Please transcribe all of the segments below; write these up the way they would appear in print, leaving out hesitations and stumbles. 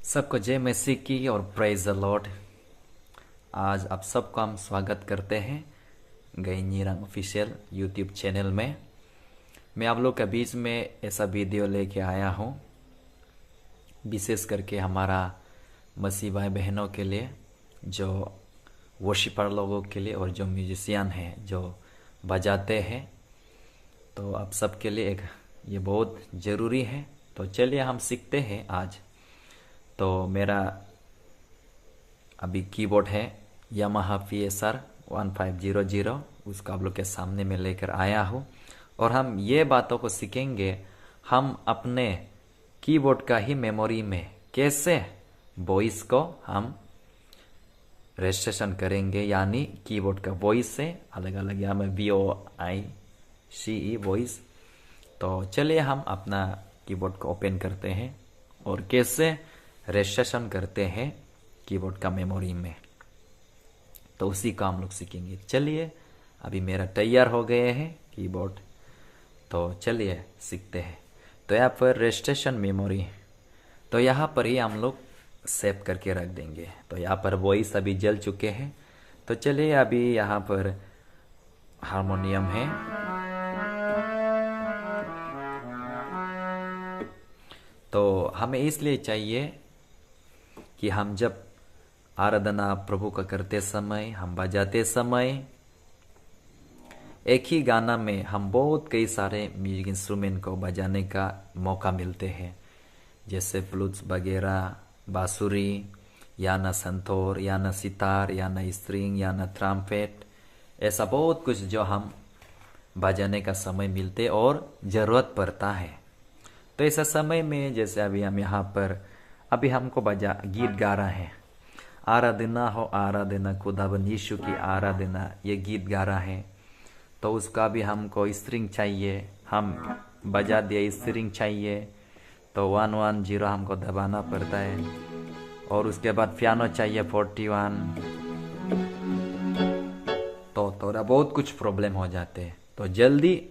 सबको जय मसीह की और प्रेज द लॉर्ड। आज आप सबको हम स्वागत करते हैं गई नीरंग ऑफिशियल यूट्यूब चैनल में। मैं आप लोग के बीच में ऐसा वीडियो लेके आया हूँ, विशेष करके हमारा मसीह भाई बहनों के लिए, जो वर्शिपर लोगों के लिए और जो म्यूजिशियन हैं, जो बजाते हैं। तो आप सबके लिए ये बहुत ज़रूरी है। तो चलिए हम सीखते हैं आज। तो मेरा अभी कीबोर्ड है यामाहा PSR 1500, उसको आप लोग के सामने में लेकर आया हूँ और हम ये बातों को सीखेंगे। हम अपने कीबोर्ड का ही मेमोरी में कैसे वॉइस को हम रजिस्ट्रेशन करेंगे, यानी कीबोर्ड का वॉइस से अलग अलग, या में VOICE वॉइस। तो चलिए हम अपना कीबोर्ड को ओपन करते हैं और कैसे रजिस्ट्रेशन करते हैं कीबोर्ड का मेमोरी में, तो उसी का हम लोग सीखेंगे। चलिए अभी मेरा तैयार हो गए हैं कीबोर्ड, तो चलिए सीखते हैं। तो यहाँ पर रजिस्ट्रेशन मेमोरी, तो यहाँ पर ही हम लोग सेव करके रख देंगे। तो यहाँ पर वॉइस अभी जल चुके हैं। तो चलिए अभी यहाँ पर हारमोनियम है, तो हमें इसलिए चाहिए कि हम जब आराधना प्रभु का करते समय, हम बजाते समय, एक ही गाना में हम बहुत कई सारे म्यूजिक इंस्ट्रूमेंट को बजाने का मौका मिलते हैं, जैसे फ्लूट्स वगैरह, बांसुरी, या न संतूर, या न सितार, या न स्ट्रिंग, या न ट्रम्पेट, ऐसा बहुत कुछ जो हम बजाने का समय मिलते और ज़रूरत पड़ता है। तो ऐसा समय में जैसे अभी हम यहाँ पर अभी हमको गीत गा रहा है, आराधना हो आराधना, खुदाबंद यीशु की आराधना, ये गीत गा रहा है। तो उसका भी हमको स्ट्रिंग चाहिए, हम बजा दिए, स्ट्रिंग चाहिए, तो 110 हमको दबाना पड़ता है। और उसके बाद पियानो चाहिए 41, तो थोड़ा बहुत कुछ प्रॉब्लम हो जाते हैं। तो जल्दी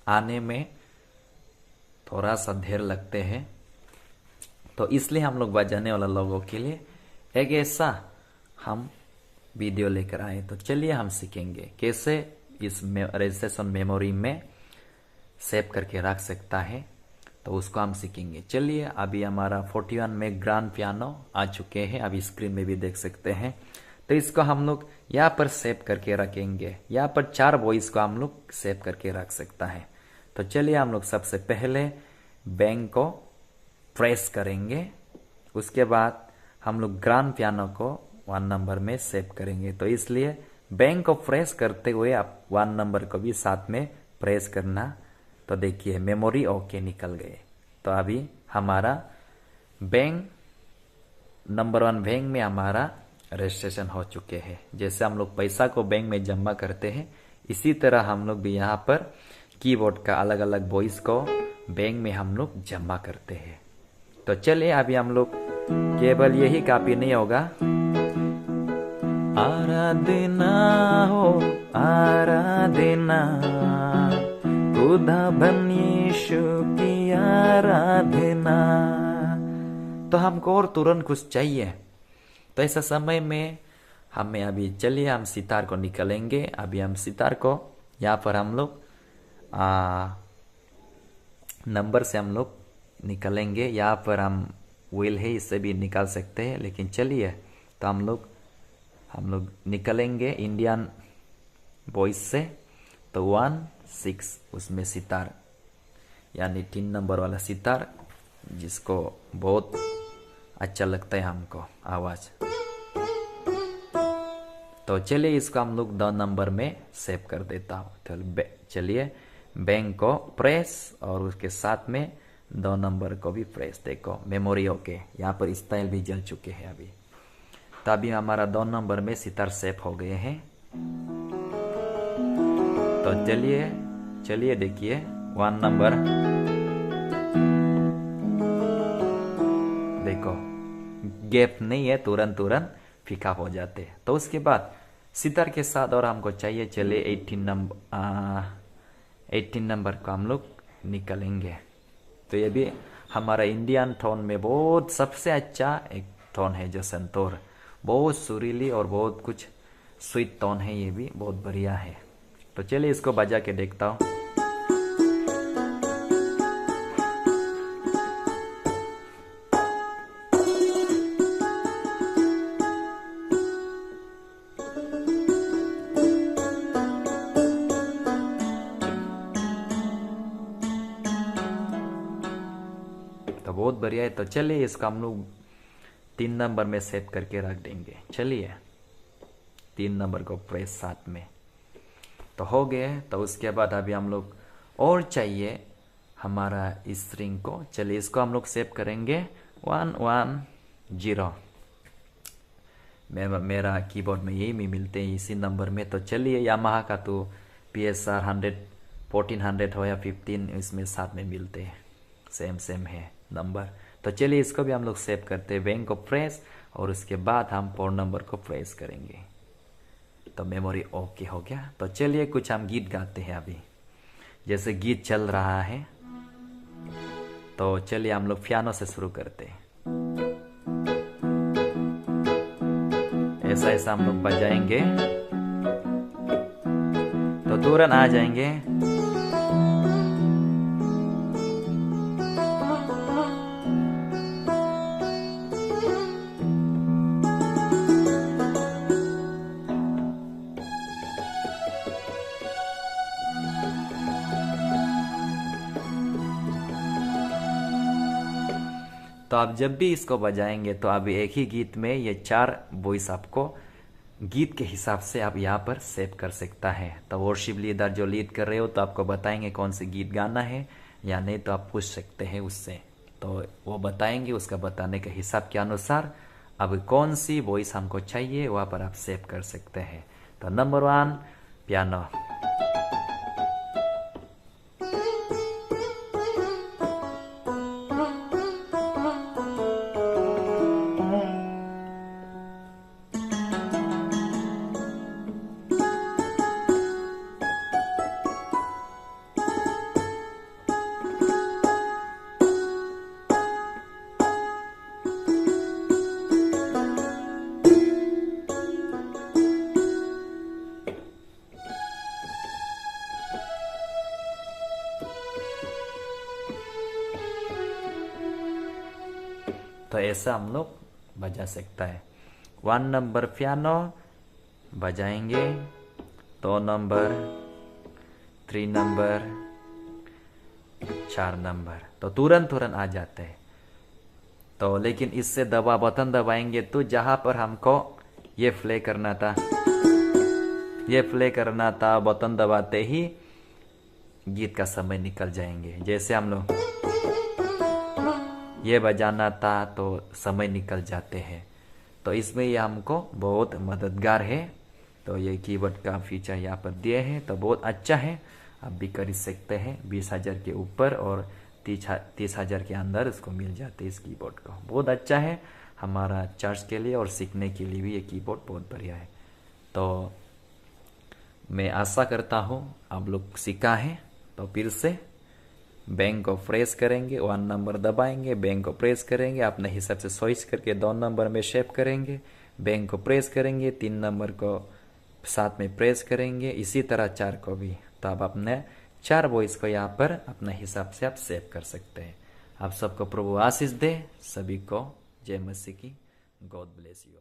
आने में थोड़ा सा देर लगते हैं। तो इसलिए हम लोग बजाने वाला लोगों के लिए एक ऐसा हम वीडियो लेकर आए। तो चलिए हम सीखेंगे कैसे इस रजिस्ट्रेशन मेमोरी में सेव करके रख सकता है, तो उसको हम सीखेंगे। चलिए अभी हमारा 41 में ग्रैंड पियानो आ चुके हैं, अभी स्क्रीन में भी देख सकते हैं। तो इसको हम लोग यहाँ पर सेव करके रखेंगे। यहाँ पर 4 वॉइस को हम लोग सेव करके रख सकता है। तो चलिए हम लोग सबसे पहले बैंग को प्रेस करेंगे, उसके बाद हम लोग ग्रैंड पियानो को 1 नंबर में सेव करेंगे। तो इसलिए बैंग को प्रेस करते हुए आप 1 नंबर को भी साथ में प्रेस करना। तो देखिए मेमोरी ओके निकल गए। तो अभी हमारा बैंग नंबर 1 बैंक में हमारा रजिस्ट्रेशन हो चुके हैं। जैसे हम लोग पैसा को बैंक में जमा करते हैं, इसी तरह हम लोग भी यहाँ पर कीबोर्ड का अलग अलग वॉइस को बैंक में हम लोग जमा करते हैं। तो चलिए अभी हम लोग केवल यही काफी नहीं होगा, आराधना हो आराधना, खुदाबंद यीशु की आराधना। तो हमको और तुरंत कुछ चाहिए। तो ऐसा समय में हमें अभी चलिए हम सितार को निकालेंगे। अभी हम सितार को यहाँ पर हम लोग नंबर से हम लोग निकालेंगे। यहाँ पर हम व्हील है, इससे भी निकाल सकते हैं, लेकिन चलिए तो हम लोग निकालेंगे इंडियन वॉइस से। तो 1 6 उसमें सितार, यानी 3 नंबर वाला सितार, जिसको बहुत अच्छा लगता है हमको आवाज़। तो चलिए इसको हम लोग 2 नंबर में सेव कर देता हूँ। तो चलिए बैंक को प्रेस और उसके साथ में 2 नंबर को भी प्रेस। देखो मेमोरी ओके, यहाँ पर स्टाइल भी जल चुके हैं अभी। तो अभी हमारा 2 नंबर में सितार सेव हो गए हैं। तो चलिए देखिए 1 नंबर, देखो गैप नहीं है, तुरंत फीका हो जाते हैं। तो उसके बाद सितार के साथ और हमको चाहिए, चलिए 18 नंबर को हम लोग निकालेंगे। तो ये भी हमारा इंडियन टोन में बहुत सबसे अच्छा एक टोन है जो संतूर, बहुत सुरीली और बहुत कुछ स्वीट टोन है, ये भी बहुत बढ़िया है। तो चलिए इसको बजा के देखता हूँ। तो बहुत बढ़िया है। तो चलिए इसको हम लोग 3 नंबर में सेट करके रख देंगे। चलिए 3 नंबर को प्रेस साथ में तो हो गए। तो उसके बाद अभी हम लोग और चाहिए हमारा इस स्ट्रिंग को। चलिए इसको हम लोग सेव करेंगे 110। मेरा कीबोर्ड में यही मिलते हैं इसी नंबर में। तो चलिए यामाहा का तो PSR 100 1400 हो या 15 इसमें साथ में मिलते हैं, सेम है नंबर। तो चलिए इसको भी हम लोग सेव करते हैं, बैंक को प्रेस और उसके बाद हम 4 नंबर को प्रेस करेंगे। तो मेमोरी ओके हो गया। तो चलिए कुछ हम गीत गाते हैं अभी, जैसे गीत चल रहा है। तो चलिए हम लोग पियानो से शुरू करते हैं। ऐसा ऐसा हम लोग बजाएंगे तो तुरंत आ जाएंगे। तो आप जब भी इसको बजाएंगे तो अभी एक ही गीत में ये 4 वॉइस आपको गीत के हिसाब से आप यहाँ पर सेव कर सकता है। तो वर्शिप लीडर जो लीड कर रहे हो तो आपको बताएंगे कौन से गीत गाना है या नहीं, तो आप पूछ सकते हैं उससे, तो वो बताएंगे। उसका बताने के हिसाब के अनुसार अब कौन सी वॉइस हमको चाहिए वहाँ पर आप सेव कर सकते हैं। तो नंबर 1 पियानो। तो ऐसा हम लोग बजा सकता है। 1 नंबर पियानो बजाएंगे, 2 नंबर, 3 नंबर, 4 नंबर, तो तुरंत आ जाते हैं। तो लेकिन इससे बटन दबाएंगे तो जहां पर हमको ये प्ले करना था बटन दबाते ही गीत का समय निकल जाएंगे। जैसे हम लोग ये बजाना था तो समय निकल जाते हैं। तो इसमें ये हमको बहुत मददगार है। तो ये कीबोर्ड का फीचर यहाँ पर दिए हैं तो बहुत अच्छा है, आप भी कर सकते हैं। 20,000 के ऊपर और 30,000 के अंदर इसको मिल जाते हैं। इस कीबोर्ड को बहुत अच्छा है हमारा चर्च के लिए और सीखने के लिए भी ये कीबोर्ड बहुत बढ़िया है। तो मैं आशा करता हूँ आप लोग सीखा है। तो फिर से बैंक को प्रेस करेंगे, 1 नंबर दबाएंगे, बैंक को प्रेस करेंगे, अपने हिसाब से स्विच करके 2 नंबर में शेप करेंगे, बैंक को प्रेस करेंगे, 3 नंबर को साथ में प्रेस करेंगे, इसी तरह 4 को भी। तो आप अपने 4 वॉइस को यहाँ पर अपने हिसाब से आप सेव कर सकते हैं। आप सबको प्रभु आशीष दे। सभी को जय मसीह की। God bless you.